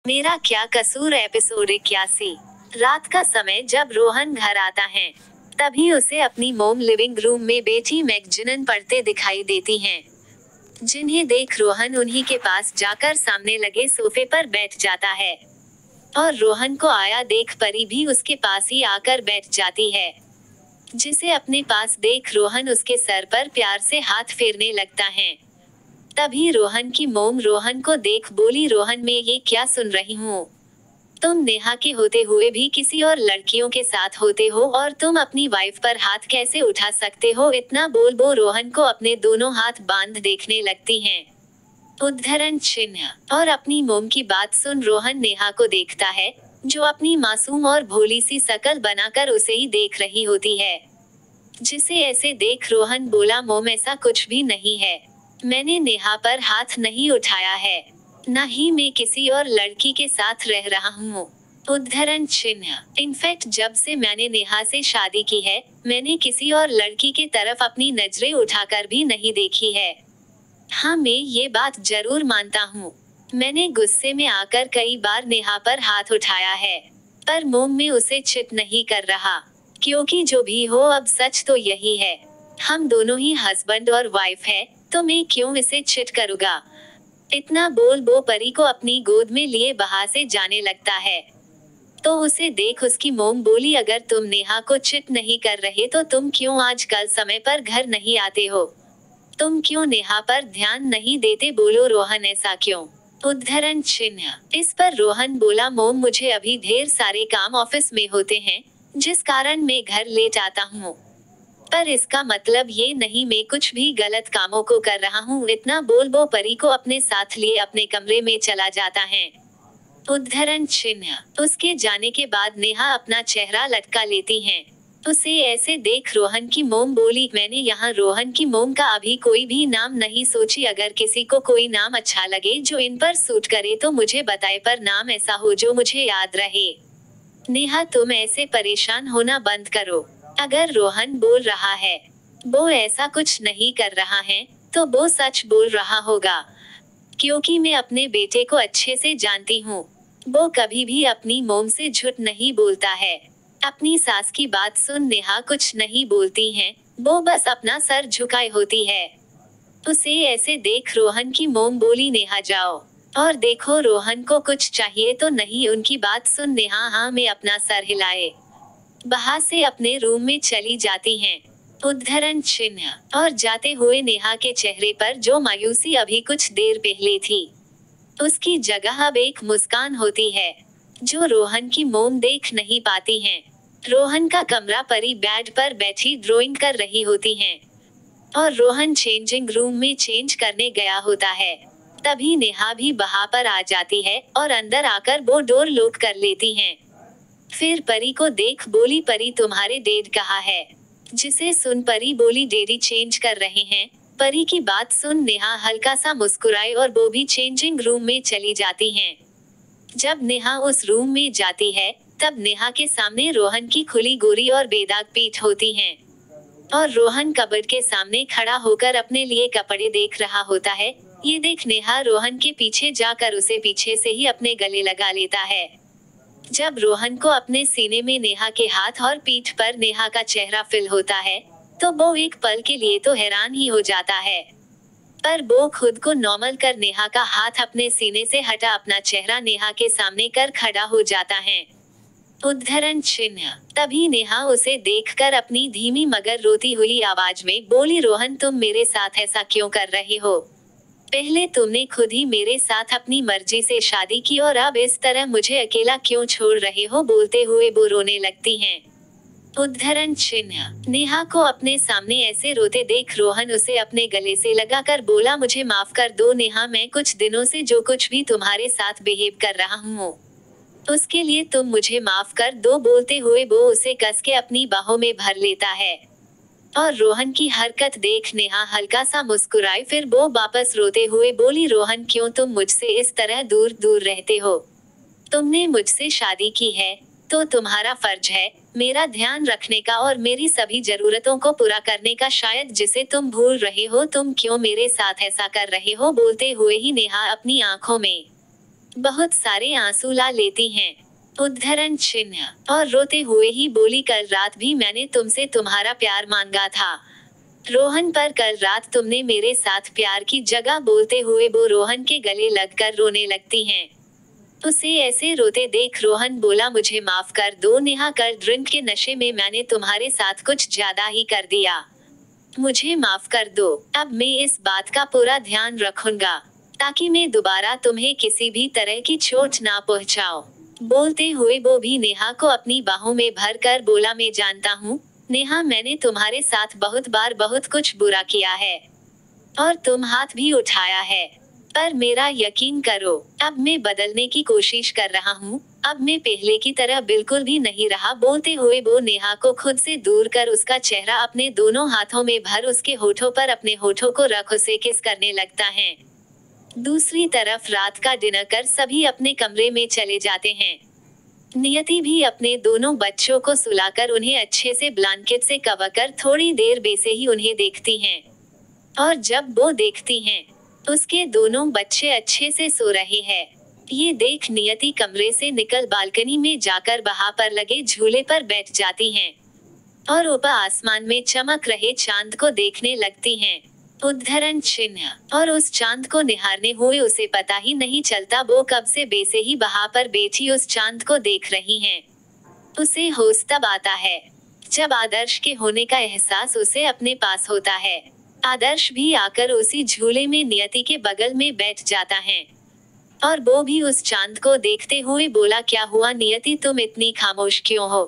मेरा क्या कसूर एपिसोड 81। रात का समय जब रोहन घर आता है, तभी उसे अपनी मोम लिविंग रूम में बेटी मैगजिनन पढ़ते दिखाई देती हैं, जिन्हें देख रोहन उन्हीं के पास जाकर सामने लगे सोफे पर बैठ जाता है। और रोहन को आया देख परी भी उसके पास ही आकर बैठ जाती है, जिसे अपने पास देख रोहन उसके सर पर प्यार से हाथ फेरने लगता है। तभी रोहन की मोम रोहन को देख बोली, रोहन मैं ये क्या सुन रही हूँ? तुम नेहा के होते हुए भी किसी और लड़कियों के साथ होते हो और तुम अपनी वाइफ पर हाथ कैसे उठा सकते हो? इतना बोल वो रोहन को अपने दोनों हाथ बांध देखने लगती हैं। उद्धरण चिन्ह। और अपनी मोम की बात सुन रोहन नेहा को देखता है, जो अपनी मासूम और भोली सी शकल बनाकर उसे ही देख रही होती है। जिसे ऐसे देख रोहन बोला, मोम ऐसा कुछ भी नहीं है, मैंने नेहा पर हाथ नहीं उठाया है, न ही मैं किसी और लड़की के साथ रह रहा हूँ। उद्धरण चिन्ह। इनफैक्ट जब से मैंने नेहा से शादी की है, मैंने किसी और लड़की के तरफ अपनी नजरें उठाकर भी नहीं देखी है। हाँ, मैं ये बात जरूर मानता हूँ, मैंने गुस्से में आकर कई बार नेहा पर हाथ उठाया है, पर मोम में उसे चिट नहीं कर रहा, क्योंकि जो भी हो अब सच तो यही है, हम दोनों ही हस्बैंड और वाइफ है, तो मैं क्यों इसे चिट करूँगा? इतना बोल वो परी को अपनी गोद में लिए बाहर से जाने लगता है। तो उसे देख उसकी मोम बोली, अगर तुम नेहा को चिट नहीं कर रहे तो तुम क्यों आजकल समय पर घर नहीं आते हो? तुम क्यों नेहा पर ध्यान नहीं देते? बोलो रोहन, ऐसा क्यों? उद्धरण चिन्ह। इस पर रोहन बोला, मोम मुझे अभी ढेर सारे काम ऑफिस में होते हैं, जिस कारण मैं घर लेट आता हूँ, पर इसका मतलब ये नहीं मैं कुछ भी गलत कामों को कर रहा हूँ। इतना बोल वो परी को अपने साथ लिए अपने कमरे में चला जाता है। उद्धरण चिन्ह। उसके जाने के बाद नेहा अपना चेहरा लटका लेती हैं। उसे ऐसे देख रोहन की मोम बोली, मैंने यहाँ रोहन की मोम का अभी कोई भी नाम नहीं सोची, अगर किसी को कोई नाम अच्छा लगे जो इन पर सूट करे तो मुझे बताए, पर नाम ऐसा हो जो मुझे याद रहे। नेहा तुम ऐसे परेशान होना बंद करो। अगर रोहन बोल रहा है, वो ऐसा कुछ नहीं कर रहा है, तो वो सच बोल रहा होगा, क्योंकि मैं अपने बेटे को अच्छे से जानती हूँ। वो कभी भी अपनी मोम से झूठ नहीं बोलता है। अपनी सास की बात सुन नेहा कुछ नहीं बोलती हैं, वो बस अपना सर झुकाए होती है। उसे ऐसे देख रोहन की मोम बोली, नेहा जाओ और देखो रोहन को कुछ चाहिए तो नहीं। उनकी बात सुन नेहा हाँ में अपना सर हिलाए बाहर से अपने रूम में चली जाती हैं। उद्धरण चिन्ह। और जाते हुए नेहा के चेहरे पर जो मायूसी अभी कुछ देर पहले थी, उसकी जगह अब एक मुस्कान होती है, जो रोहन की मोम देख नहीं पाती हैं। रोहन का कमरा परी बेड पर बैठी ड्राइंग कर रही होती हैं, और रोहन चेंजिंग रूम में चेंज करने गया होता है। तभी नेहा भी वहां पर आ जाती है और अंदर आकर वो डोर लॉक कर लेती हैं। फिर परी को देख बोली, परी तुम्हारे डैड कहाँ है? जिसे सुन परी बोली, डैडी चेंज कर रहे हैं। परी की बात सुन नेहा हल्का सा मुस्कुराई और वो भी चेंजिंग रूम में चली जाती हैं। जब नेहा उस रूम में जाती है, तब नेहा के सामने रोहन की खुली गोरी और बेदाग पीठ होती हैं, और रोहन कबर्ड के सामने खड़ा होकर अपने लिए कपड़े देख रहा होता है। ये देख नेहा रोहन के पीछे जाकर उसे पीछे से ही अपने गले लगा लेता है। जब रोहन को अपने सीने में नेहा के हाथ और पीठ पर नेहा का चेहरा फिल होता है, तो वो एक पल के लिए तो हैरान ही हो जाता है, पर वो खुद को नॉर्मल कर नेहा का हाथ अपने सीने से हटा अपना चेहरा नेहा के सामने कर खड़ा हो जाता है। उद्धरण चिन्ह। तभी नेहा उसे देखकर अपनी धीमी मगर रोती हुई आवाज में बोली, रोहन तुम मेरे साथ ऐसा क्यों कर रहे हो? पहले तुमने खुद ही मेरे साथ अपनी मर्जी से शादी की और अब इस तरह मुझे अकेला क्यों छोड़ रहे हो? बोलते हुए वो रोने लगती हैं। उद्धरण चिन्ह। नेहा को अपने सामने ऐसे रोते देख रोहन उसे अपने गले से लगाकर बोला, मुझे माफ कर दो नेहा, मैं कुछ दिनों से जो कुछ भी तुम्हारे साथ बिहेव कर रहा हूँ, उसके लिए तुम मुझे माफ कर दो। बोलते हुए वो उसे कस के अपनी बाहों में भर लेता है, और रोहन की हरकत देख नेहा हल्का सा मुस्कुराई। फिर वो वापस रोते हुए बोली, रोहन क्यों तुम मुझसे इस तरह दूर दूर रहते हो? तुमने मुझसे शादी की है, तो तुम्हारा फर्ज है मेरा ध्यान रखने का और मेरी सभी जरूरतों को पूरा करने का, शायद जिसे तुम भूल रहे हो। तुम क्यों मेरे साथ ऐसा कर रहे हो? बोलते हुए ही नेहा अपनी आंखों में बहुत सारे आंसू ला लेती हैं। उद्धरण चिन्ह। और रोते हुए ही बोली, कल रात भी मैंने तुमसे तुम्हारा प्यार मांगा था रोहन, पर कल रात तुमने मेरे साथ प्यार की जगह बोलते हुए वो रोहन के गले लगकर रोने लगती हैं। उसे ऐसे रोते देख रोहन बोला, मुझे माफ कर दो नेहा, कल ड्रिंक के नशे में मैंने तुम्हारे साथ कुछ ज्यादा ही कर दिया। मुझे माफ कर दो। अब मैं इस बात का पूरा ध्यान रखूंगा ताकि मैं दोबारा तुम्हें किसी भी तरह की चोट ना पहुंचाऊं। बोलते हुए वो भी नेहा को अपनी बाहों में भर कर बोला, मैं जानता हूँ नेहा, मैंने तुम्हारे साथ बहुत बार बहुत कुछ बुरा किया है और तुम हाथ भी उठाया है, पर मेरा यकीन करो, अब मैं बदलने की कोशिश कर रहा हूँ। अब मैं पहले की तरह बिल्कुल भी नहीं रहा। बोलते हुए वो नेहा को खुद से दूर कर उसका चेहरा अपने दोनों हाथों में भर उसके होठों पर अपने होठों को रख उसे किस करने लगता है। दूसरी तरफ रात का डिनर कर सभी अपने कमरे में चले जाते हैं। नियति भी अपने दोनों बच्चों को सुलाकर उन्हें अच्छे से ब्लैंकेट से कवर कर थोड़ी देर बेसे ही उन्हें देखती हैं। और जब वो देखती हैं, उसके दोनों बच्चे अच्छे से सो रहे हैं। ये देख नियति कमरे से निकल बालकनी में जाकर वहां पर लगे झूले पर बैठ जाती हैं और ऊपर आसमान में चमक रहे चांद को देखने लगती हैं। उद्धरण चिन्ह। और उस चांद को निहारने हुए उसे पता ही नहीं चलता वो कब से बेसे ही वहां पर बैठी उस चांद को देख रही हैं। उसे होश तब आता है जब आदर्श के होने का एहसास उसे अपने पास होता है। आदर्श भी आकर उसी झूले में नियति के बगल में बैठ जाता है और वो भी उस चांद को देखते हुए बोला, क्या हुआ नियति, तुम इतनी खामोश क्यों हो?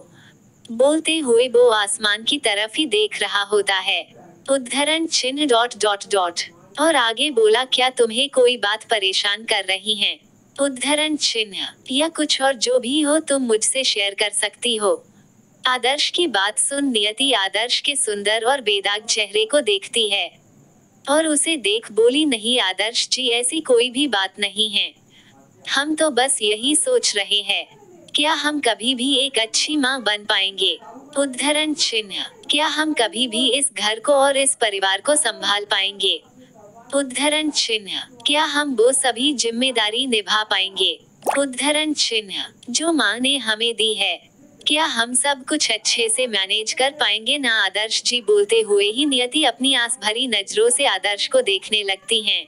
बोलते हुए वो आसमान की तरफ ही देख रहा होता है। उद्धरण चिन्ह डॉट डॉट डॉट। और आगे बोला, क्या तुम्हें कोई बात परेशान कर रही है? उद्धरण चिन्ह। या कुछ और जो भी हो तुम मुझसे शेयर कर सकती हो। आदर्श की बात सुन नियति आदर्श के सुंदर और बेदाग चेहरे को देखती है और उसे देख बोली, नहीं आदर्श जी, ऐसी कोई भी बात नहीं है। हम तो बस यही सोच रहे हैं, क्या हम कभी भी एक अच्छी माँ बन पाएंगे? उद्धरण चिन्ह। क्या हम कभी भी इस घर को और इस परिवार को संभाल पाएंगे? उद्धरण चिन्ह। क्या हम वो सभी जिम्मेदारी निभा पाएंगे? उद्धरण चिन्ह। जो माँ ने हमें दी है, क्या हम सब कुछ अच्छे से मैनेज कर पाएंगे ना आदर्श जी? बोलते हुए ही नियति अपनी आस भरी नजरों से आदर्श को देखने लगती हैं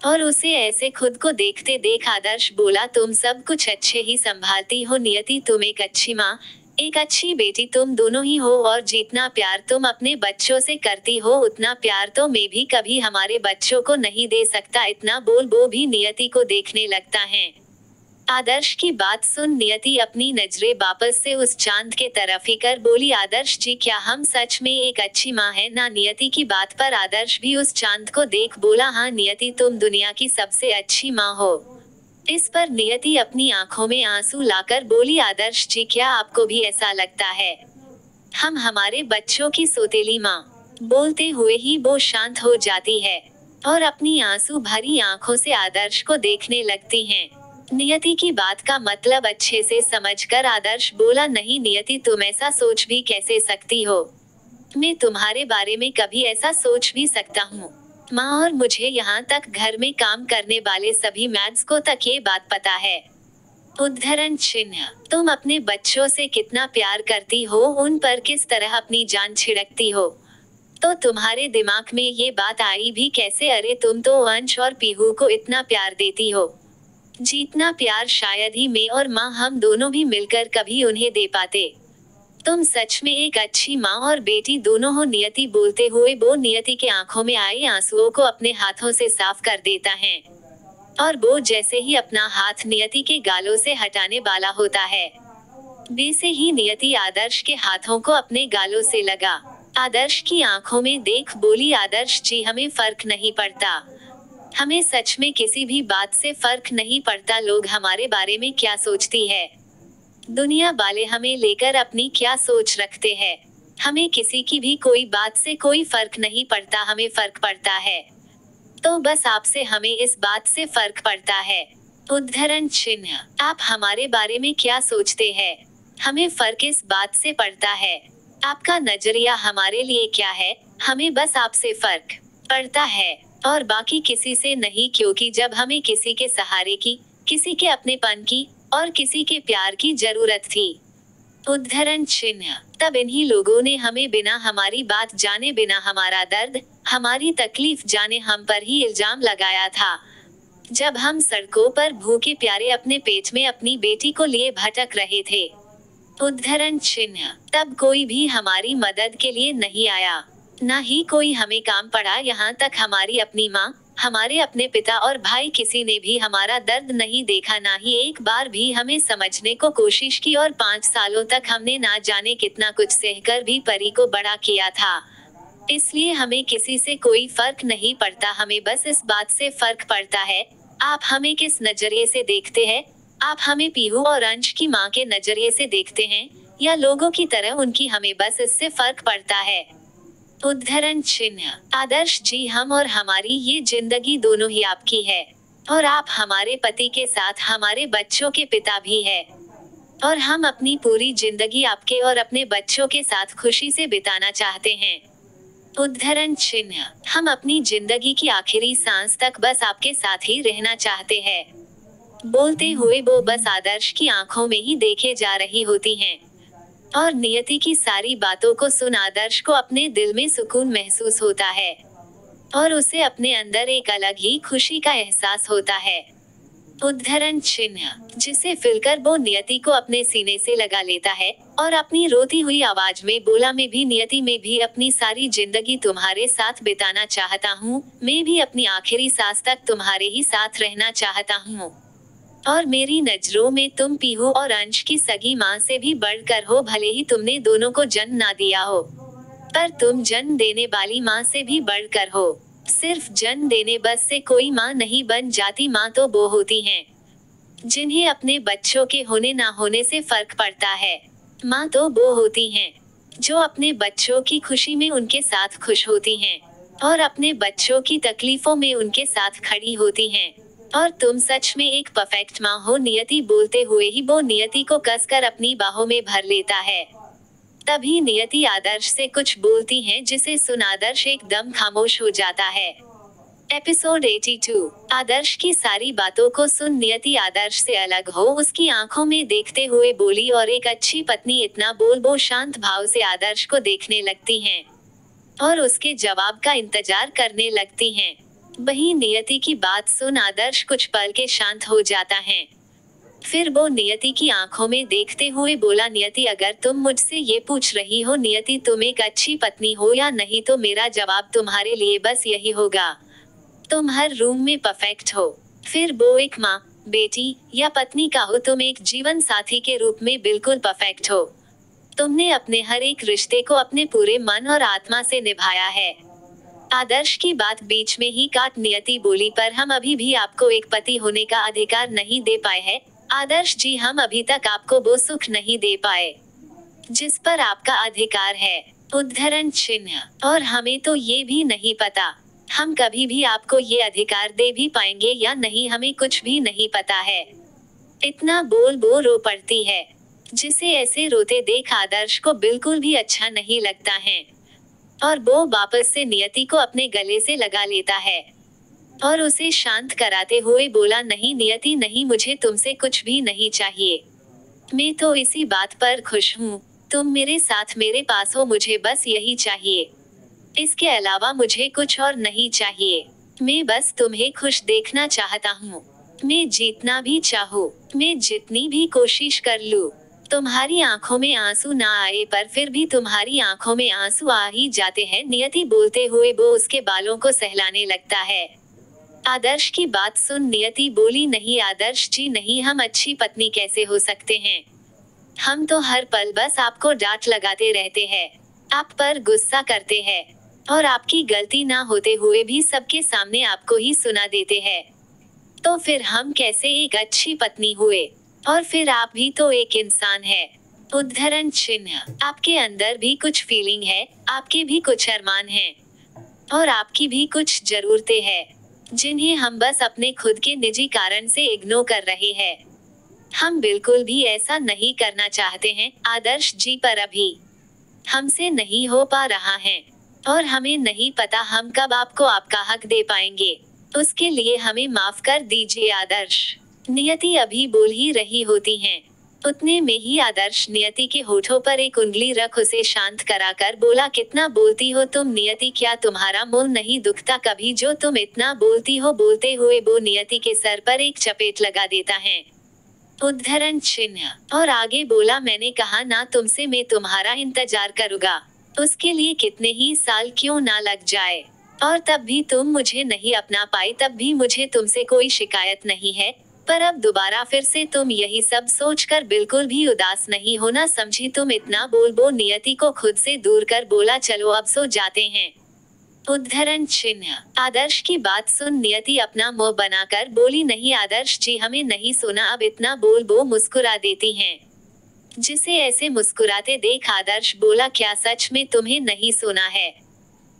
और उसे ऐसे खुद को देखते देख आदर्श बोला, तुम सब कुछ अच्छे ही संभालती हो नियति, तुम एक अच्छी माँ, एक अच्छी बेटी तुम दोनों ही हो और जितना प्यार तुम अपने बच्चों से करती हो उतना प्यार तो मैं भी कभी हमारे बच्चों को नहीं दे सकता। इतना बोल वो भी नियति को देखने लगता है। आदर्श की बात सुन नियति अपनी नजरें वापस से उस चांद के तरफ ही कर बोली, आदर्श जी, क्या हम सच में एक अच्छी माँ है ना? नियति की बात पर आदर्श भी उस चांद को देख बोला, हाँ नियति, तुम दुनिया की सबसे अच्छी माँ हो। इस पर नियति अपनी आंखों में आंसू लाकर बोली, आदर्श जी, क्या आपको भी ऐसा लगता है हम हमारे बच्चों की सौतेली माँ? बोलते हुए ही वो शांत हो जाती है और अपनी आंसू भरी आंखों से आदर्श को देखने लगती हैं। नियति की बात का मतलब अच्छे से समझकर आदर्श बोला, नहीं नियति, तुम ऐसा सोच भी कैसे सकती हो? मैं तुम्हारे बारे में कभी ऐसा सोच भी सकता हूँ माँ, और मुझे यहाँ तक घर में काम करने वाले सभी मैड्स को तक ये बात पता है। उद्धरण चिन्ह। तुम अपने बच्चों से कितना प्यार करती हो, उन पर किस तरह अपनी जान छिड़कती हो, तो तुम्हारे दिमाग में ये बात आई भी कैसे? अरे तुम तो अंश और पीहू को इतना प्यार देती हो जितना प्यार शायद ही मैं और माँ हम दोनों भी मिलकर कभी उन्हें दे पाते। तुम सच में एक अच्छी माँ और बेटी दोनों हो। नियति बोलते हुए वो नियति के आंखों में आए आंसुओं को अपने हाथों से साफ कर देता है और वो जैसे ही अपना हाथ नियति के गालों से हटाने वाला होता है, वैसे ही नियति आदर्श के हाथों को अपने गालों से लगा। आदर्श की आंखों में देख बोली, आदर्श जी, हमें फर्क नहीं पड़ता, हमें सच में किसी भी बात से फर्क नहीं पड़ता लोग हमारे बारे में क्या सोचती है, दुनिया वाले हमें लेकर अपनी क्या सोच रखते हैं, हमें किसी की भी कोई बात से कोई फर्क नहीं पड़ता, हमें फर्क पड़ता है तो बस आपसे, हमें इस बात से फर्क पड़ता है। उद्धरण चिन्ह। आप हमारे बारे में क्या सोचते हैं, हमें फर्क इस बात से पड़ता है, आपका नजरिया हमारे लिए क्या है, हमें बस आपसे फर्क पड़ता है और बाकी किसी से नहीं, क्योंकि जब हमें किसी के सहारे की, किसी के अपनेपन की और किसी के प्यार की जरूरत थी। उद्धरण चिन्ह। तब इन्हीं लोगों ने हमें बिना हमारी बात जाने, बिना हमारा दर्द, हमारी तकलीफ जाने हम पर ही इल्जाम लगाया था। जब हम सड़कों पर भूखे प्यारे अपने पेट में अपनी बेटी को लिए भटक रहे थे। उद्धरण चिन्ह। तब कोई भी हमारी मदद के लिए नहीं आया, ना ही कोई हमें काम पड़ा। यहाँ तक हमारी अपनी माँ, हमारे अपने पिता और भाई, किसी ने भी हमारा दर्द नहीं देखा, ना ही एक बार भी हमें समझने को कोशिश की। और 5 सालों तक हमने ना जाने कितना कुछ सहकर भी परी को बड़ा किया था। इसलिए हमें किसी से कोई फर्क नहीं पड़ता, हमें बस इस बात से फर्क पड़ता है आप हमें किस नजरिए से देखते हैं। आप हमें पीहू और अंश की माँ के नजरिए से देखते हैं या लोगों की तरह उनकी, हमें बस इससे फर्क पड़ता है। उद्धरण चिन्ह। आदर्श जी, हम और हमारी ये जिंदगी दोनों ही आपकी है, और आप हमारे पति के साथ हमारे बच्चों के पिता भी है, और हम अपनी पूरी जिंदगी आपके और अपने बच्चों के साथ खुशी से बिताना चाहते हैं। उद्धरण चिन्ह। हम अपनी जिंदगी की आखिरी सांस तक बस आपके साथ ही रहना चाहते हैं। बोलते हुए वो बस आदर्श की आंखों में ही देखे जा रही होती हैं, और नियति की सारी बातों को सुन आदर्श को अपने दिल में सुकून महसूस होता है, और उसे अपने अंदर एक अलग ही खुशी का एहसास होता है। उद्धरण चिन्ह। जिसे फिलकर वो नियति को अपने सीने से लगा लेता है और अपनी रोती हुई आवाज में बोला, मैं भी नियति, में भी अपनी सारी जिंदगी तुम्हारे साथ बिताना चाहता हूँ, मैं भी अपनी आखिरी सांस तक तुम्हारे ही साथ रहना चाहता हूँ, और मेरी नजरों में तुम पीहू और अंश की सगी माँ से भी बढ़कर हो। भले ही तुमने दोनों को जन्म ना दिया हो, पर तुम जन्म देने वाली माँ से भी बढ़कर हो। सिर्फ जन्म देने बस से कोई माँ नहीं बन जाती, माँ तो वो होती हैं जिन्हें अपने बच्चों के होने ना होने से फर्क पड़ता है। माँ तो वो होती हैं जो अपने बच्चों की खुशी में उनके साथ खुश होती हैं, और अपने बच्चों की तकलीफों में उनके साथ खड़ी होती हैं। और तुम सच में एक परफेक्ट माँ हो। नियति बोलते हुए ही वो नियति को कसकर अपनी बाहों में भर लेता है। तभी नियति आदर्श से कुछ बोलती हैं, जिसे सुन आदर्श एकदम खामोश हो जाता है। एपिसोड 82। आदर्श की सारी बातों को सुन नियति आदर्श से अलग हो उसकी आंखों में देखते हुए बोली, और एक अच्छी पत्नी इतना बोल वो शांत भाव से आदर्श को देखने लगती हैं और उसके जवाब का इंतजार करने लगती हैं। वही नियति की बात सुन आदर्श कुछ पल के शांत हो जाता है। फिर वो नियति की आंखों में देखते हुए बोला, नियति, अगर तुम मुझसे ये पूछ रही हो नियति तुम एक अच्छी पत्नी हो या नहीं, तो मेरा जवाब तुम्हारे लिए बस यही होगा, तुम हर रूम में परफेक्ट हो। फिर वो एक माँ, बेटी या पत्नी का हो, तुम एक जीवन साथी के रूप में बिल्कुल परफेक्ट हो। तुमने अपने हर एक रिश्ते को अपने पूरे मन और आत्मा से निभाया है। आदर्श की बात बीच में ही काट नियति बोली, पर हम अभी भी आपको एक पति होने का अधिकार नहीं दे पाए हैं आदर्श जी, हम अभी तक आपको वो सुख नहीं दे पाए जिस पर आपका अधिकार है। उद्धरण चिन्ह। और हमें तो ये भी नहीं पता हम कभी भी आपको ये अधिकार दे भी पाएंगे या नहीं, हमें कुछ भी नहीं पता है। इतना बोल वो रो पड़ती है, जिसे ऐसे रोते देख आदर्श को बिल्कुल भी अच्छा नहीं लगता है, और वो वापस से नियति को अपने गले से लगा लेता है और उसे शांत कराते हुए बोला, नहीं नियति नहीं, मुझे तुमसे कुछ भी नहीं चाहिए। मैं तो इसी बात पर खुश हूँ, तुम मेरे साथ मेरे पास हो, मुझे बस यही चाहिए। इसके अलावा मुझे कुछ और नहीं चाहिए। मैं बस तुम्हें खुश देखना चाहता हूँ। मैं जीतना भी चाहूँ, मैं जितनी भी कोशिश कर लूँ, तुम्हारी आंखों में आंसू ना आए, पर फिर भी तुम्हारी आंखों में आंसू आ ही जाते हैं। नियति बोलते हुए वो उसके बालों को सहलाने लगता है। आदर्श की बात सुन नियति बोली, नहीं आदर्श जी नहीं, हम अच्छी पत्नी कैसे हो सकते हैं। हम तो हर पल बस आपको डांट लगाते रहते हैं, आप पर गुस्सा करते हैं, और आपकी गलती ना होते हुए भी सबके सामने आपको ही सुना देते हैं। तो फिर हम कैसे एक अच्छी पत्नी हुए। और फिर आप भी तो एक इंसान है। उद्धरण चिन्ह। आपके अंदर भी कुछ फीलिंग है, आपके भी कुछ अरमान हैं, और आपकी भी कुछ जरूरतें हैं, जिन्हें हम बस अपने खुद के निजी कारण से इग्नोर कर रहे हैं। हम बिल्कुल भी ऐसा नहीं करना चाहते हैं आदर्श जी, पर अभी हमसे नहीं हो पा रहा है, और हमें नहीं पता हम कब आपको आपका हक दे पाएंगे। उसके लिए हमें माफ कर दीजिए आदर्श। नियति अभी बोल ही रही होती हैं। उतने में ही आदर्श नियति के होठों पर एक उंगली रख उसे शांत कराकर बोला, कितना बोलती हो तुम नियति, क्या तुम्हारा मुंह नहीं दुखता कभी जो तुम इतना बोलती हो। बोलते हुए वो नियति के सर पर एक चपेट लगा देता है, उद्धरण चिन्ह, और आगे बोला, मैंने कहा ना तुमसे, मैं तुम्हारा इंतजार करूंगा, उसके लिए कितने ही साल क्यों ना लग जाए, और तब भी तुम मुझे नहीं अपना पाई, तब भी मुझे तुमसे कोई शिकायत नहीं है, पर अब दोबारा फिर से तुम यही सब सोचकर बिल्कुल भी उदास नहीं होना, समझी तुम। इतना बोल वो नियति को खुद से दूर कर बोला, चलो अब सो जाते हैं, उद्धरण चिन्ह। आदर्श की बात सुन नियति अपना मुंह बनाकर बोली, नहीं आदर्श जी, हमें नहीं सुना। अब इतना बोल वो मुस्कुरा देती हैं। जिसे ऐसे मुस्कुराते देख आदर्श बोला, क्या सच में तुम्हें नहीं सुना है?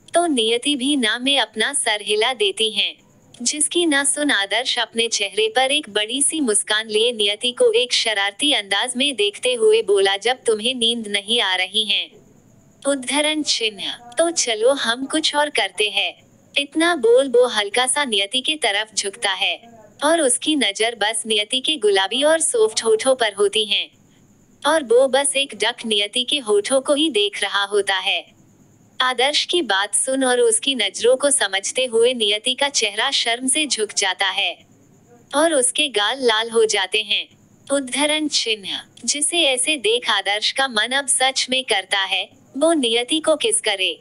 तो नियति भी ना में अपना सर हिला देती हैं। जिसकी ना सुन आदर्श अपने चेहरे पर एक बड़ी सी मुस्कान लिए नियति को एक शरारती अंदाज में देखते हुए बोला, जब तुम्हें नींद नहीं आ रही है, उद्धरण चिन्ह, तो चलो हम कुछ और करते हैं। इतना बोल वो हल्का सा नियति की तरफ झुकता है, और उसकी नजर बस नियति के गुलाबी और सॉफ्ट होठों पर होती है, और वो बस एक डक नियति के होठों को ही देख रहा होता है। आदर्श की बात सुन और उसकी नजरों को समझते हुए नियति का चेहरा शर्म से झुक जाता है, और उसके गाल लाल हो जाते हैं, उद्धरण चिन्ह। जिसे ऐसे देख आदर्श का मन अब सच में करता है वो नियति को किस करे,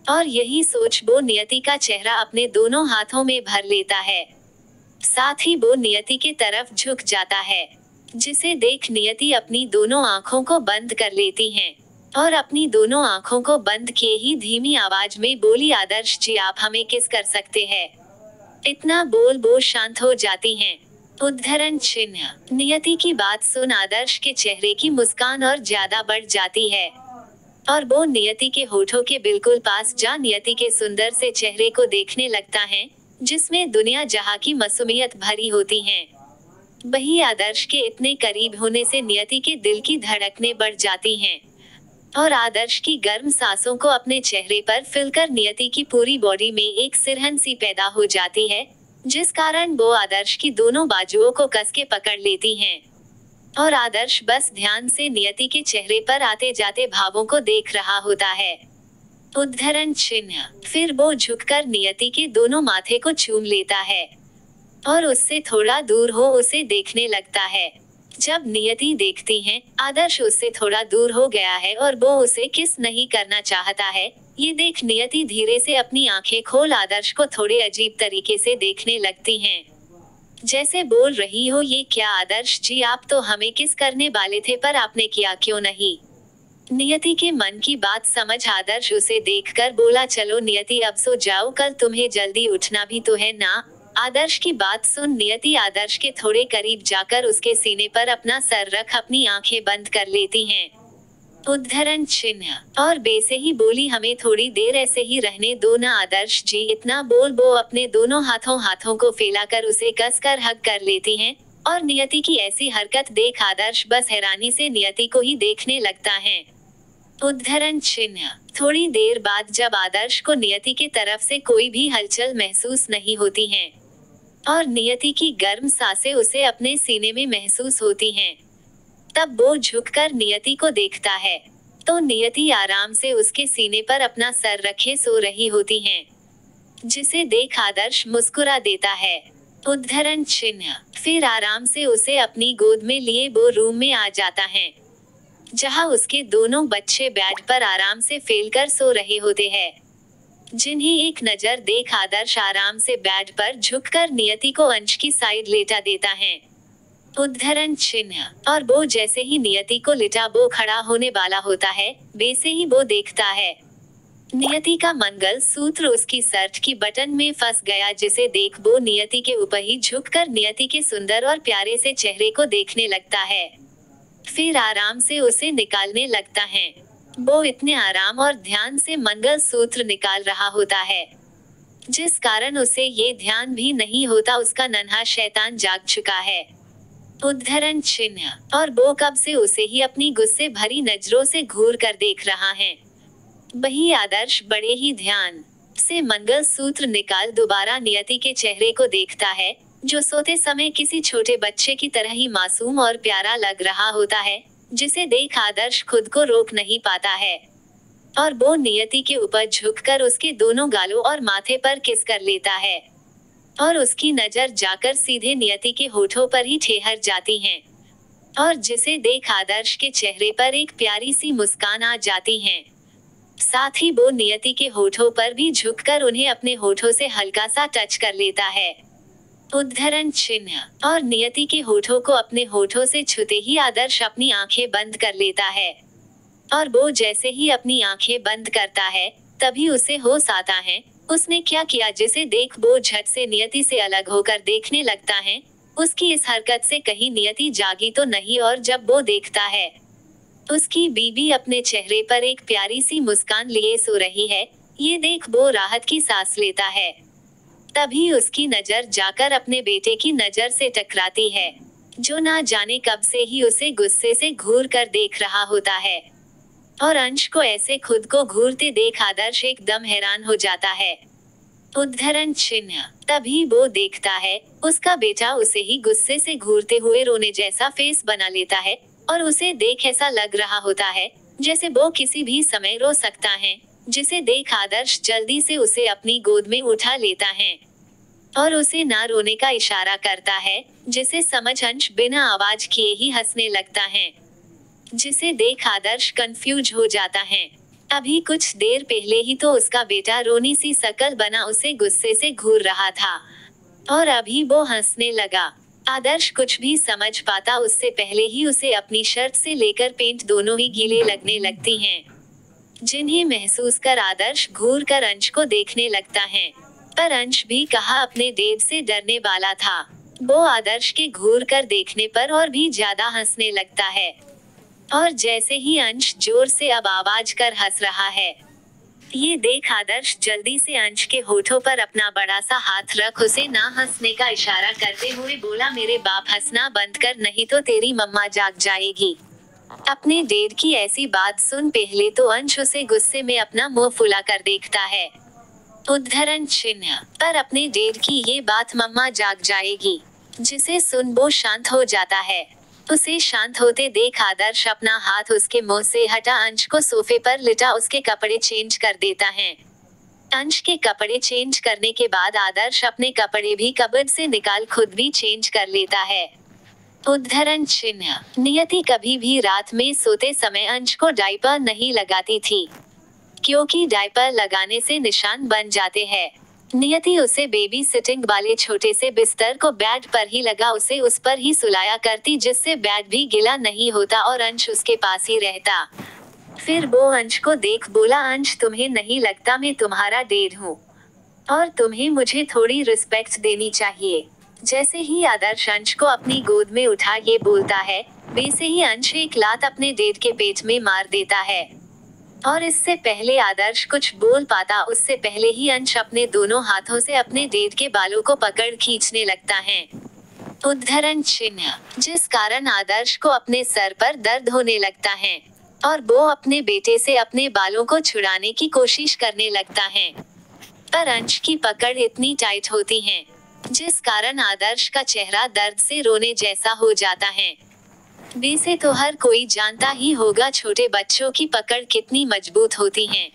और यही सोच वो नियति का चेहरा अपने दोनों हाथों में भर लेता है, साथ ही वो नियति की तरफ झुक जाता है। जिसे देख नियति अपनी दोनों आंखों को बंद कर लेती हैं, और अपनी दोनों आंखों को बंद किए ही धीमी आवाज में बोली, आदर्श जी आप हमें किस कर सकते हैं? इतना बोल वो शांत हो जाती हैं, उद्धरण चिन्ह। नियति की बात सुन आदर्श के चेहरे की मुस्कान और ज्यादा बढ़ जाती है, और वो नियति के होठों के बिल्कुल पास जा नियति के सुंदर से चेहरे को देखने लगता है, जिसमें दुनिया जहां की मासूमियत भरी होती है। वही आदर्श के इतने करीब होने से नियति के दिल की धड़कनें बढ़ जाती हैं, और आदर्श की गर्म सांसों को अपने चेहरे पर फिलकर नियति की पूरी बॉडी में एक सिरहन सी पैदा हो जाती है, जिस कारण वो आदर्श की दोनों बाजुओं को कस के पकड़ लेती हैं, और आदर्श बस ध्यान से नियति के चेहरे पर आते जाते भावों को देख रहा होता है, उद्धरण चिन्ह। फिर वो झुककर नियति के दोनों माथे को चूम लेता है, और उससे थोड़ा दूर हो उसे देखने लगता है। जब नियति देखती है आदर्श उससे थोड़ा दूर हो गया है और वो उसे किस नहीं करना चाहता है, ये देख नियति धीरे से अपनी आंखें खोल आदर्श को थोड़े अजीब तरीके से देखने लगती हैं, जैसे बोल रही हो, ये क्या आदर्श जी, आप तो हमें किस करने वाले थे पर आपने किया क्यों नहीं? नियति के मन की बात समझ आदर्श उसे देखकर बोला, चलो नियति अब सो जाओ, कल तुम्हें जल्दी उठना भी तो है ना। आदर्श की बात सुन नियति आदर्श के थोड़े करीब जाकर उसके सीने पर अपना सर रख अपनी आंखें बंद कर लेती हैं, उद्धरण चिन्ह, और बेसे ही बोली, हमें थोड़ी देर ऐसे ही रहने दो ना आदर्श जी। इतना बोल वो अपने दोनों हाथों को फैलाकर उसे कसकर हग कर लेती हैं, और नियति की ऐसी हरकत देख आदर्श बस हैरानी से नियति को ही देखने लगता है, उद्धरण चिन्ह। थोड़ी देर बाद जब आदर्श को नियति के तरफ से कोई भी हलचल महसूस नहीं होती है, और नियति की गर्म सांसें उसे अपने सीने में महसूस होती हैं, तब वो झुककर नियति को देखता है, तो नियति आराम से उसके सीने पर अपना सर रखे सो रही होती हैं। जिसे देख आदर्श मुस्कुरा देता है, उद्धरण चिन्ह। फिर आराम से उसे अपनी गोद में लिए वो रूम में आ जाता है, जहां उसके दोनों बच्चे बेड पर आराम से फैलकर सो रहे होते हैं, जिन्हें एक नजर देख आदर्श आराम से बेड पर झुककर नियति को अंश की साइड लेटा देता है, उद्धरण चिन्ह। और वो जैसे ही नियति को लिटा वो खड़ा होने वाला होता है, वैसे ही वो देखता है नियति का मंगल सूत्र उसकी शर्ट की बटन में फंस गया, जिसे देख वो नियति के ऊपर ही झुककर नियति के सुंदर और प्यारे से चेहरे को देखने लगता है, फिर आराम से उसे निकालने लगता है। वो इतने आराम और ध्यान से मंगल सूत्र निकाल रहा होता है, जिस कारण उसे ये ध्यान भी नहीं होता उसका नन्हा शैतान जाग चुका है, उद्धरण चिन्ह। और वो कब से उसे ही अपनी गुस्से भरी नजरों से घूर कर देख रहा है। वही आदर्श बड़े ही ध्यान से मंगल सूत्र निकाल दोबारा नियति के चेहरे को देखता है, जो सोते समय किसी छोटे बच्चे की तरह ही मासूम और प्यारा लग रहा होता है, जिसे देख आदर्श खुद को रोक नहीं पाता है और वो नियति के ऊपर झुककर उसके दोनों गालों और माथे पर किस कर लेता है और उसकी नजर जाकर सीधे नियति के होठों पर ही ठहर जाती हैं और जिसे देख आदर्श के चेहरे पर एक प्यारी सी मुस्कान आ जाती है। साथ ही वो नियति के होठों पर भी झुककर उन्हें अपने होठों से हल्का सा टच कर लेता है। उद्धरण चिन्ह। और नियति के होठों को अपने होठों से छूते ही आदर्श अपनी आंखें बंद कर लेता है और वो जैसे ही अपनी आंखें बंद करता है तभी उसे होश आता है उसने क्या किया, जिसे देख वो झट से नियति से अलग होकर देखने लगता है। उसकी इस हरकत से कहीं नियति जागी तो नहीं और जब वो देखता है उसकी बीवी अपने चेहरे पर एक प्यारी सी मुस्कान लिए सो रही है, ये देख वो राहत की सांस लेता है। तभी उसकी नजर जाकर अपने बेटे की नजर से टकराती है, जो ना जाने कब से ही उसे गुस्से से घूर कर देख रहा होता है और अंश को ऐसे खुद को घूरते देख आदर्श एकदम हैरान हो जाता है। उद्धरण चिन्ह। तभी वो देखता है उसका बेटा उसे ही गुस्से से घूरते हुए रोने जैसा फेस बना लेता है और उसे देख ऐसा लग रहा होता है जैसे वो किसी भी समय रो सकता है, जिसे देख आदर्श जल्दी से उसे अपनी गोद में उठा लेता है और उसे ना रोने का इशारा करता है, जिसे समझ अंश बिना आवाज किए ही हंसने लगता है, जिसे देख आदर्श कंफ्यूज हो जाता है। अभी कुछ देर पहले ही तो उसका बेटा रोनी सी शकल बना उसे गुस्से से घूर रहा था और अभी वो हंसने लगा। आदर्श कुछ भी समझ पाता उससे पहले ही उसे अपनी शर्ट से लेकर पैंट दोनों ही गीले लगने लगती हैं, जिन्हें महसूस कर आदर्श घूर कर अंश को देखने लगता है। पर अंश भी कहा अपने डेड से डरने वाला था, वो आदर्श के घूर कर देखने पर और भी ज्यादा हंसने लगता है और जैसे ही अंश जोर से अब आवाज कर हंस रहा है, ये देख आदर्श जल्दी से अंश के होठों पर अपना बड़ा सा हाथ रख उसे ना हंसने का इशारा करते हुए बोला, मेरे बाप हंसना बंद कर नहीं तो तेरी मम्मा जाग जाएगी। अपने डेड की ऐसी बात सुन पहले तो अंश उसे गुस्से में अपना मुंह फुला कर देखता है। उद्धरण चिन्ह। पर अपने डेड की ये बात मम्मा जाग जाएगी, जिसे सुन वो शांत हो जाता है। उसे शांत होते देख आदर्श अपना हाथ उसके मुंह से हटा अंश को सोफे पर लिटा उसके कपड़े चेंज कर देता है। अंश के कपड़े चेंज करने के बाद आदर्श अपने कपड़े भी कबर्ड से निकाल खुद भी चेंज कर लेता है। उद्धरण चिन्ह। नियति कभी भी रात में सोते समय अंश को डायपर नहीं लगाती थी, क्योंकि डायपर लगाने से निशान बन जाते हैं। नियति उसे बेबी सिटिंग वाले छोटे से बिस्तर को बेड पर ही लगा उसे उस पर ही सुलाया करती, जिससे बेड भी गीला नहीं होता और अंश उसके पास ही रहता। फिर वो अंश को देख बोला, अंश तुम्हें नहीं लगता मैं तुम्हारा डेड हूँ और तुम्हें मुझे थोड़ी रिस्पेक्ट देनी चाहिए। जैसे ही आदर्श अंश को अपनी गोद में उठा ये बोलता है, वैसे ही अंश एक लात अपने डेड के पेट में मार देता है और इससे पहले आदर्श कुछ बोल पाता उससे पहले ही अंश अपने दोनों हाथों से अपने डेड के बालों को पकड़ खींचने लगता है। उद्धरण चिन्ह। जिस कारण आदर्श को अपने सर पर दर्द होने लगता है और वो अपने बेटे से अपने बालों को छुड़ाने की कोशिश करने लगता है, पर अंश की पकड़ इतनी टाइट होती है जिस कारण आदर्श का चेहरा दर्द से रोने जैसा हो जाता है। वैसे तो हर कोई जानता ही होगा छोटे बच्चों की पकड़ कितनी मजबूत होती है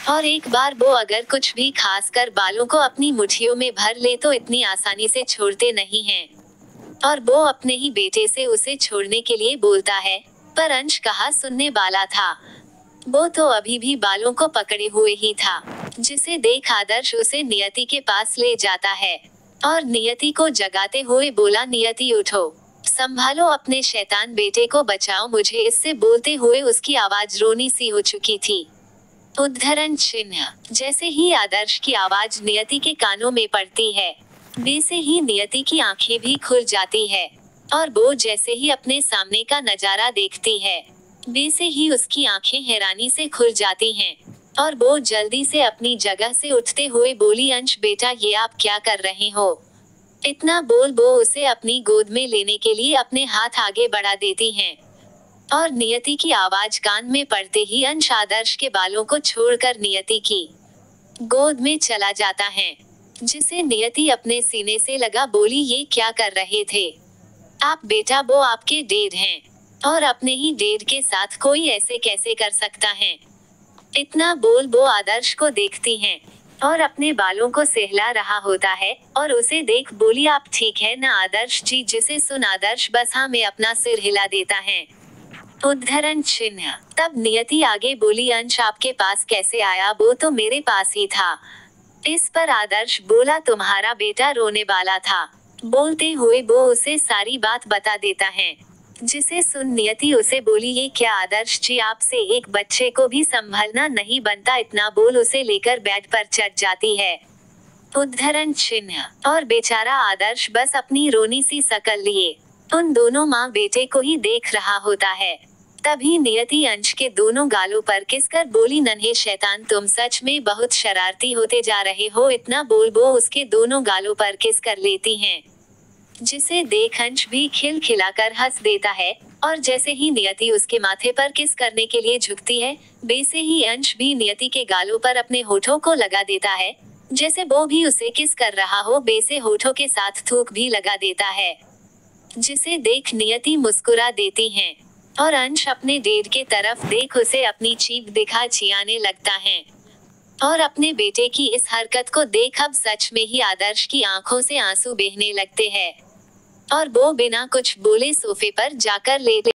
और एक बार वो अगर कुछ भी खास कर बालों को अपनी मुट्ठियों में भर ले तो इतनी आसानी से छोड़ते नहीं हैं और वो अपने ही बेटे से उसे छोड़ने के लिए बोलता है, पर अंश कहाँ सुनने वाला था। वो तो अभी भी बालों को पकड़े हुए ही था, जिसे देख आदर्श उसे नियति के पास ले जाता है और नियति को जगाते हुए बोला, नियति उठो, संभालो अपने शैतान बेटे को बचाओ मुझे। इससे बोलते हुए उसकी आवाज रोनी सी हो चुकी थी। उद्धरण चिन्ह। जैसे ही आदर्श की आवाज नियति के कानों में पड़ती है, वैसे ही नियति की आंखें भी खुल जाती है और वो जैसे ही अपने सामने का नजारा देखती है, वैसे ही उसकी आंखें हैरानी से खुल जाती हैं और वो जल्दी से अपनी जगह से उठते हुए बोली, अंश बेटा ये आप क्या कर रहे हो। इतना बोल वो उसे अपनी गोद में लेने के लिए अपने हाथ आगे बढ़ा देती हैं और नियति की आवाज कान में पड़ते ही अंश आदर्श के बालों को छोड़कर नियति की गोद में चला जाता है। जिसे नियति अपने सीने से लगा बोली, ये क्या कर रहे थे आप बेटा, वो आपके डेड हैं और अपने ही डेड के साथ कोई ऐसे कैसे कर सकता है। इतना बोल वो आदर्श को देखती हैं और अपने बालों को सहला रहा होता है और उसे देख बोली, आप ठीक है ना आदर्श जी। जिसे सुन आदर्श बस हाँ में अपना सिर हिला देता है। उद्धरण चिन्ह। तब नियति आगे बोली, अंश आपके पास कैसे आया, वो तो मेरे पास ही था। इस पर आदर्श बोला, तुम्हारा बेटा रोने वाला था। बोलते हुए वो उसे सारी बात बता देता है। जिसे सुन नियति उसे बोली, ये क्या आदर्श जी, आपसे एक बच्चे को भी संभलना नहीं बनता। इतना बोल उसे लेकर बेड पर चढ़ जाती है। उद्धरण चिन्ह। और बेचारा आदर्श बस अपनी रोनी सी शकल लिए उन दोनों माँ बेटे को ही देख रहा होता है। तभी नियति अंश के दोनों गालों पर किसकर बोली, नन्हे शैतान तुम सच में बहुत शरारती होते जा रहे हो। इतना बोल वो उसके दोनों गालों पर किस कर लेती हैं। जिसे देख अंश भी खिलखिलाकर हंस देता है और जैसे ही नियति उसके माथे पर किस करने के लिए झुकती है, वैसे ही अंश भी नियति के गालों पर अपने होठों को लगा देता है। जैसे वो भी उसे किस कर रहा हो, वैसे होठों के साथ थूक भी लगा देता है। जिसे देख नियति मुस्कुरा देती हैं और अंश अपने डेड के तरफ देख उसे अपनी जीभ दिखा चियाने लगता है। और अपने बेटे की इस हरकत को देख अब सच में ही आदर्श की आंखों से आंसू बहने लगते हैं और वो बिना कुछ बोले सोफे पर जाकर लेट